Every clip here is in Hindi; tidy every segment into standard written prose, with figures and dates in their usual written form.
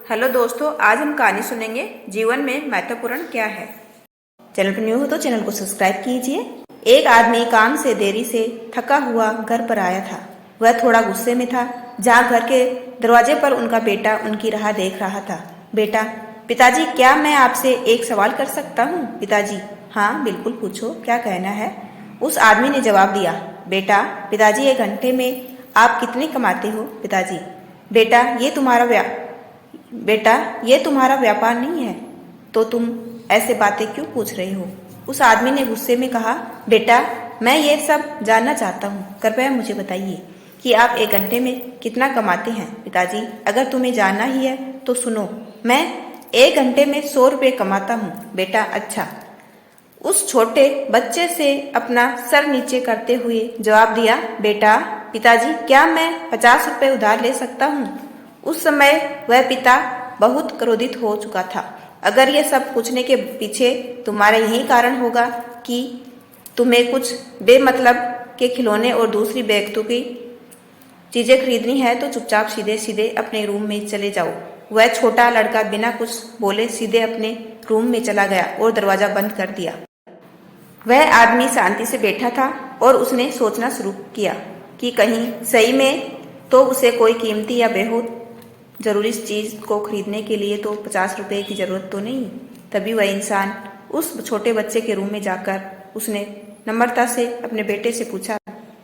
हेलो दोस्तों, आज हम कहानी सुनेंगे जीवन में महत्वपूर्ण क्या है। चैनल पर न्यू हो तो चैनल को सब्सक्राइब कीजिए। एक आदमी काम से देरी से थका हुआ घर पर आया था। वह थोड़ा गुस्से में था। जहाँ घर के दरवाजे पर उनका बेटा उनकी राह देख रहा था। बेटा, पिताजी क्या मैं आपसे एक सवाल कर सकता हूँ? पिताजी, हाँ बिल्कुल पूछो, क्या कहना है? उस आदमी ने जवाब दिया। बेटा, पिताजी 1 घंटे में आप कितने कमाते हो? पिताजी, बेटा ये तुम्हारा व्यापार नहीं है, तो तुम ऐसे बातें क्यों पूछ रहे हो? उस आदमी ने गुस्से में कहा। बेटा, मैं ये सब जानना चाहता हूँ, कृपया मुझे बताइए कि आप 1 घंटे में कितना कमाते हैं। पिताजी, अगर तुम्हें जानना ही है तो सुनो, मैं 1 घंटे में 100 रुपये कमाता हूँ। बेटा, अच्छा। उस छोटे बच्चे से अपना सर नीचे करते हुए जवाब दिया। बेटा, पिताजी क्या मैं 50 रुपये उधार ले सकता हूँ? उस समय वह पिता बहुत क्रोधित हो चुका था। अगर यह सब पूछने के पीछे तुम्हारा यही कारण होगा कि तुम्हें कुछ बेमतलब के खिलौने और दूसरी बेवकूफ़ी की चीजें खरीदनी है तो चुपचाप सीधे सीधे अपने रूम में चले जाओ। वह छोटा लड़का बिना कुछ बोले सीधे अपने रूम में चला गया और दरवाजा बंद कर दिया। वह आदमी शांति से बैठा था और उसने सोचना शुरू किया कि कहीं सही में तो उसे कोई कीमती या बेहद जरूरी चीज को खरीदने के लिए तो 50 रुपये की जरूरत तो नहीं। तभी वह इंसान उस छोटे बच्चे के रूम में जाकर उसने नम्रता से अपने बेटे से पूछा।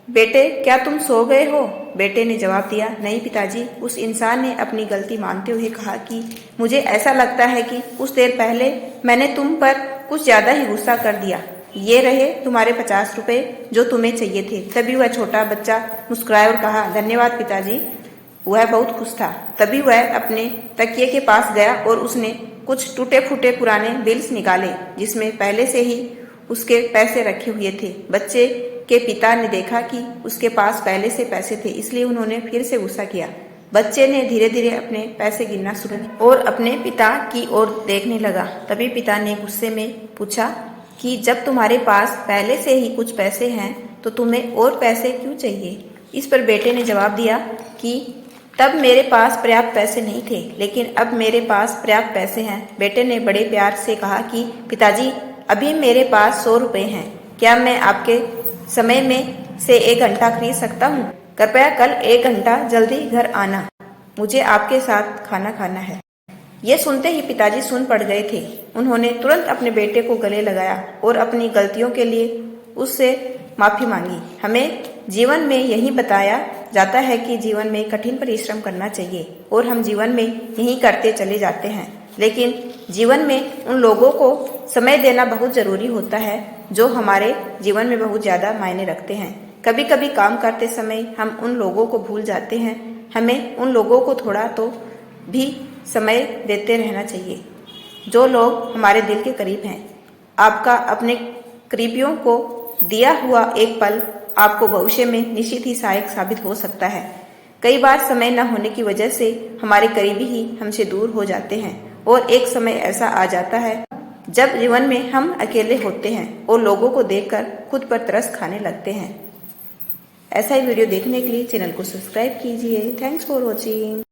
बेटे, क्या तुम सो गए हो? बेटे ने जवाब दिया। नहीं पिताजी। उस इंसान ने अपनी गलती मानते हुए कहा कि मुझे ऐसा लगता है कि कुछ देर पहले मैंने तुम पर कुछ ज्यादा ही गुस्सा कर दिया। ये रहे तुम्हारे 50 रुपये जो तुम्हें चाहिए थे। तभी वह छोटा बच्चा मुस्कुराया और कहा, धन्यवाद पिताजी। वह बहुत खुश था। तभी वह अपने तकिए के पास गया और उसने कुछ टूटे फूटे पुराने बिल्स निकाले जिसमें पहले से ही उसके पैसे रखे हुए थे। बच्चे के पिता ने देखा कि उसके पास पहले से पैसे थे, इसलिए उन्होंने फिर से गुस्सा किया। बच्चे ने धीरे धीरे अपने पैसे गिनना शुरू किया और अपने पिता की ओर देखने लगा। तभी पिता ने गुस्से में पूछा कि जब तुम्हारे पास पहले से ही कुछ पैसे हैं तो तुम्हें और पैसे क्यों चाहिए? इस पर बेटे ने जवाब दिया कि तब मेरे पास पर्याप्त पैसे नहीं थे, लेकिन अब मेरे पास पर्याप्त पैसे हैं। बेटे ने बड़े प्यार से कहा कि पिताजी, अभी मेरे पास 100 रुपये हैं। क्या मैं आपके समय में से 1 घंटा खरीद सकता हूँ? कृपया कल 1 घंटा जल्दी घर आना, मुझे आपके साथ खाना खाना है। ये सुनते ही पिताजी सुन पड़ गए थे। उन्होंने तुरंत अपने बेटे को गले लगाया और अपनी गलतियों के लिए उससे माफी मांगी। हमें जीवन में यही बताया जाता है कि जीवन में कठिन परिश्रम करना चाहिए और हम जीवन में यही करते चले जाते हैं, लेकिन जीवन में उन लोगों को समय देना बहुत जरूरी होता है जो हमारे जीवन में बहुत ज्यादा मायने रखते हैं। कभी कभी काम करते समय हम उन लोगों को भूल जाते हैं। हमें उन लोगों को थोड़ा तो भी समय देते रहना चाहिए जो लोग हमारे दिल के करीब हैं। आपका अपने करीबियों को दिया हुआ एक पल आपको भविष्य में निश्चित ही सहायक साबित हो सकता है। कई बार समय न होने की वजह से हमारे करीबी ही हमसे दूर हो जाते हैं और एक समय ऐसा आ जाता है जब जीवन में हम अकेले होते हैं और लोगों को देखकर खुद पर तरस खाने लगते हैं। ऐसा ही वीडियो देखने के लिए चैनल को सब्सक्राइब कीजिए। Thanks for watching.